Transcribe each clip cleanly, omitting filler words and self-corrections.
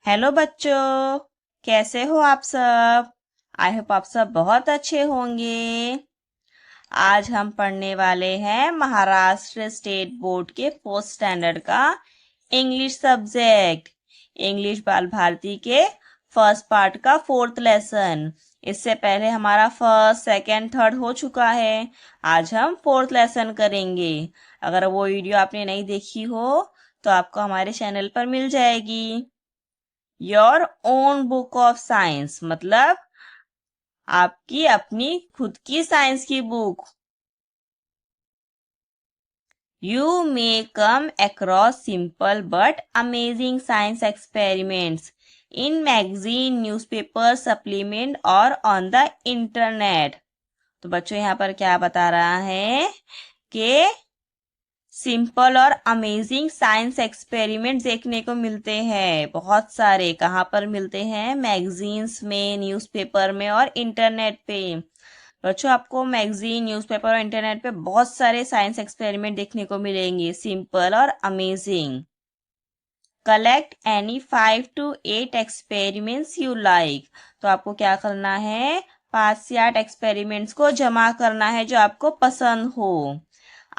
Hello बच्चों, कैसे हो आप सब। आई होप आप सब बहुत अच्छे होंगे। आज हम पढ़ने वाले हैं महाराष्ट्र स्टेट बोर्ड के फोर्थ स्टैंडर्ड का इंग्लिश सब्जेक्ट, इंग्लिश बाल भारती के फर्स्ट पार्ट का फोर्थ लेसन। इससे पहले हमारा फर्स्ट सेकंड थर्ड हो चुका है। आज हम फोर्थ लेसन करेंगे। अगर वो वीडियो आपने नहीं देखी हो तो आपको हमारे चैनल पर मिल जाएगी। Your own book of science मतलब आपकी अपनी खुद की साइंस की book. You may come across simple but amazing science experiments in magazine, newspaper, supplement और ऑन द इंटरनेट। तो बच्चों यहाँ पर क्या बता रहा है कि सिंपल और अमेजिंग साइंस एक्सपेरिमेंट देखने को मिलते हैं बहुत सारे। कहाँ पर मिलते हैं? मैगजीन्स में, न्यूज़पेपर में और इंटरनेट पे। बच्चों आपको मैगजीन, न्यूज़पेपर और इंटरनेट पे बहुत सारे साइंस एक्सपेरिमेंट देखने को मिलेंगे, सिंपल और amazing. Collect any 5 to 8 experiments you like. तो आपको क्या करना है? 5 से 8 एक्सपेरिमेंट्स को जमा करना है जो आपको पसंद हो।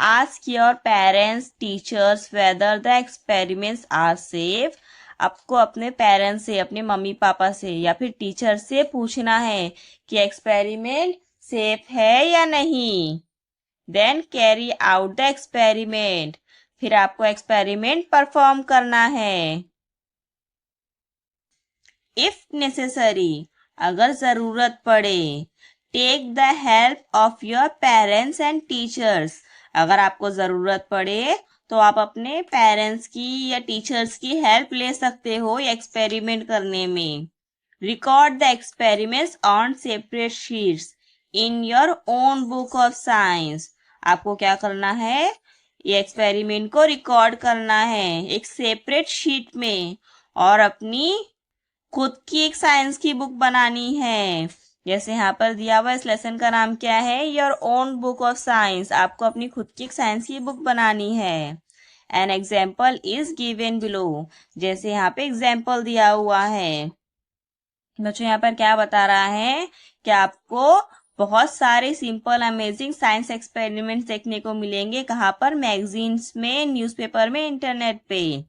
Ask your parents teachers whether the experiments are safe. आपको अपने पेरेंट्स से, अपने मम्मी पापा से या फिर टीचर से पूछना है कि एक्सपेरिमेंट सेफ है या नहीं। Then carry out the experiment. फिर आपको एक्सपेरिमेंट परफॉर्म करना है। इफ नेसेसरी, अगर जरूरत पड़े, take the help of your parents and teachers. अगर आपको जरूरत पड़े तो आप अपने पेरेंट्स की या टीचर्स की हेल्प ले सकते हो एक्सपेरिमेंट करने में। Record the experiments on separate sheets in your own book of science. आपको क्या करना है? ये एक्सपेरिमेंट को रिकॉर्ड करना है एक सेपरेट शीट में और अपनी खुद की एक साइंस की बुक बनानी है। जैसे यहाँ पर दिया हुआ इस लेसन का नाम क्या है? Your own book of science. आपको अपनी खुद की एक साइंस की बुक बनानी है। An example is given below. जैसे यहाँ पे एग्जाम्पल दिया हुआ है। बच्चों यहाँ पर क्या बता रहा है कि आपको बहुत सारे सिंपल अमेजिंग साइंस एक्सपेरिमेंट्स देखने को मिलेंगे। कहाँ पर? मैगजीन्स में, न्यूज़पेपर में, इंटरनेट पे।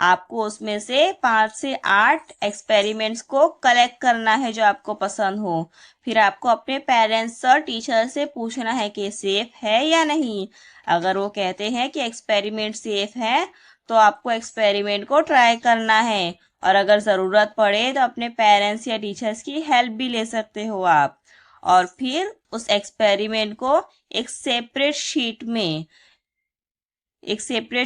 आपको उसमें से 5 से 8 एक्सपेरिमेंट्स को कलेक्ट करना है जो आपको पसंद हो। फिर आपको अपने पेरेंट्स और टीचर से पूछना है कि सेफ है या नहीं। अगर वो कहते हैं कि एक्सपेरिमेंट सेफ है तो आपको एक्सपेरिमेंट को ट्राई करना है और अगर ज़रूरत पड़े तो अपने पेरेंट्स या टीचर्स की हेल्प भी ले सकते हो आप। और फिर उस एक्सपेरिमेंट को एक सेपरेट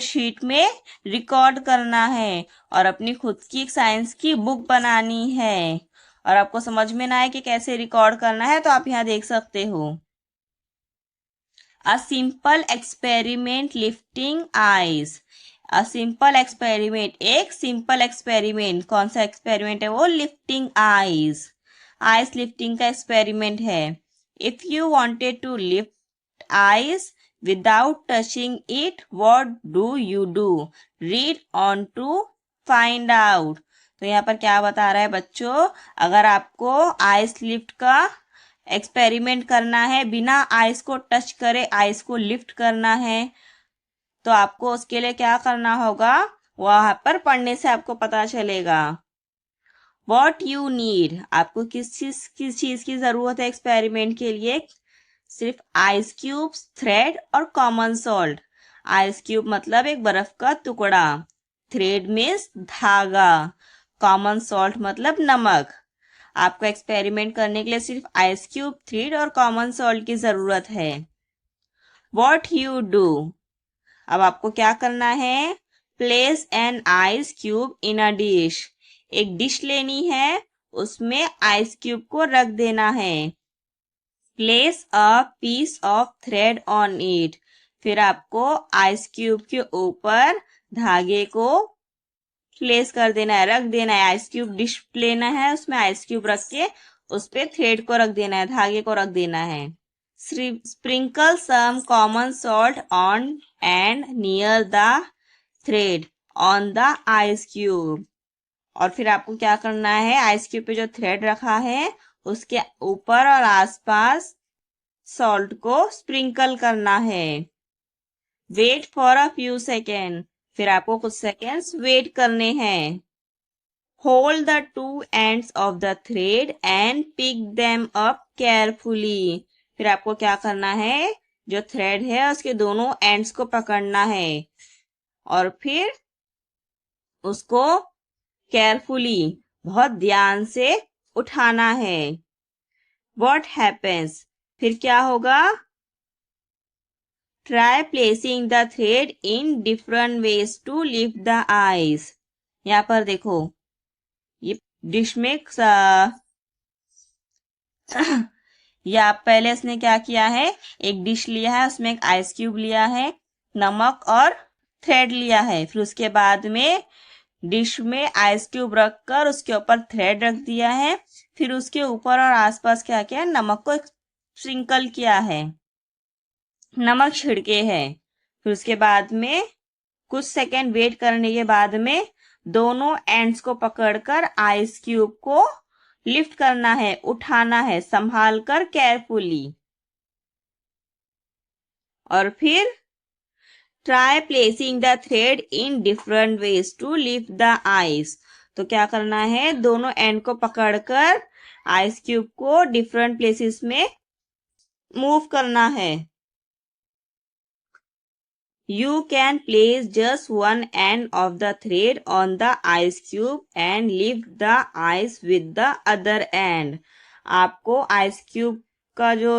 शीट में रिकॉर्ड करना है और अपनी खुद की एक साइंस की बुक बनानी है। और आपको समझ में ना आए कि कैसे रिकॉर्ड करना है तो आप यहाँ देख सकते हो। A simple experiment lifting ice. A simple experiment, एक सिंपल एक्सपेरिमेंट। कौन सा एक्सपेरिमेंट है वो? Lifting ice. आइस लिफ्टिंग का एक्सपेरिमेंट है। If you wanted to lift ice without touching it, what do you do? Read on to find out. तो यहाँ पर क्या बता रहा है बच्चों? अगर आपको आइस लिफ्ट का एक्सपेरिमेंट करना है, बिना आइस को टच करे आइस को लिफ्ट करना है, तो आपको उसके लिए क्या करना होगा? वहां पर पढ़ने से आपको पता चलेगा। वॉट यू नीड, आपको किस चीज की जरूरत है एक्सपेरिमेंट के लिए? सिर्फ आइस क्यूब्स, थ्रेड और कॉमन सॉल्ट। आइस क्यूब मतलब एक बर्फ का टुकड़ा, थ्रेड मीन्स धागा, कॉमन सॉल्ट मतलब नमक। आपको एक्सपेरिमेंट करने के लिए सिर्फ आइस क्यूब, थ्रेड और कॉमन सॉल्ट की जरूरत है। वॉट यू डू, अब आपको क्या करना है? Place an ice cube in a dish. एक डिश लेनी है, उसमें आइस क्यूब को रख देना है। Place a piece of thread on it. फिर आपको आइस क्यूब के ऊपर धागे को प्लेस कर देना है, रख देना है। आइस क्यूब डिश लेना है, उसमें आइस क्यूब रख के उस पे थ्रेड को रख देना है, धागे को रख देना है। Sprinkle some common salt on and near the thread on the ice cube. और फिर आपको क्या करना है, आइस क्यूब पे जो थ्रेड रखा है उसके ऊपर और आसपास सॉल्ट को स्प्रिंकल करना है। Wait for a few second, फिर आपको कुछ सेकेंड्स वेट करने हैं। Hold the two ends of the thread and pick them up carefully, फिर आपको क्या करना है, जो थ्रेड है उसके दोनों एंड्स को पकड़ना है और फिर उसको केयरफुली, बहुत ध्यान से उठाना है। What happens, फिर क्या होगा, try placing the thread in different ways to lift the ice. यहाँ पर देखो, ये डिश में या पहले इसने क्या किया है, एक डिश लिया है, उसमें एक आइस क्यूब लिया है, नमक और थ्रेड लिया है, फिर उसके बाद में डिश में आइस क्यूब रखकर उसके ऊपर थ्रेड रख दिया है, फिर उसके ऊपर और आसपास क्या किया है, नमक को स्प्रिंकल किया है, नमक छिड़के है। फिर उसके बाद में कुछ सेकेंड वेट करने के बाद में दोनों एंड्स को पकड़कर आइस क्यूब को लिफ्ट करना है, उठाना है, संभाल कर केयरफुली। और फिर try placing the thread in different ways to lift the ice, तो क्या करना है, दोनों एंड को पकड़कर आइस क्यूब को डिफरेंट प्लेसेस में मूव करना है। You can place just one end of the thread on the ice cube and lift the ice with the other end. आपको आइस क्यूब का जो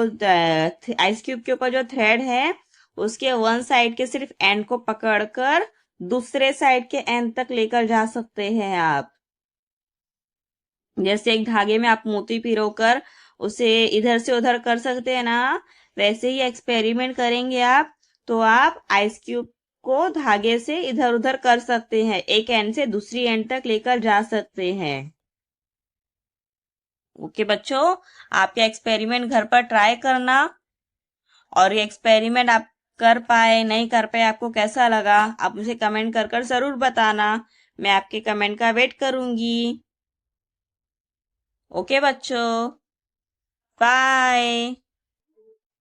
आइस क्यूब के ऊपर जो थ्रेड है उसके वन साइड के सिर्फ एंड को पकड़कर दूसरे साइड के एंड तक लेकर जा सकते हैं आप। जैसे एक धागे में आप मोती पिरोकर उसे इधर से उधर कर सकते हैं ना, वैसे ही एक्सपेरिमेंट करेंगे आप तो आप आइस क्यूब को धागे से इधर उधर कर सकते हैं, एक एंड से दूसरी एंड तक लेकर जा सकते हैं। ओके बच्चों, आपके एक्सपेरिमेंट घर पर ट्राई करना, और ये एक्सपेरिमेंट आप कर पाए नहीं कर पाए, आपको कैसा लगा आप मुझे कमेंट कर कर जरूर बताना, मैं आपके कमेंट का वेट करूंगी। ओके बच्चों, बाय।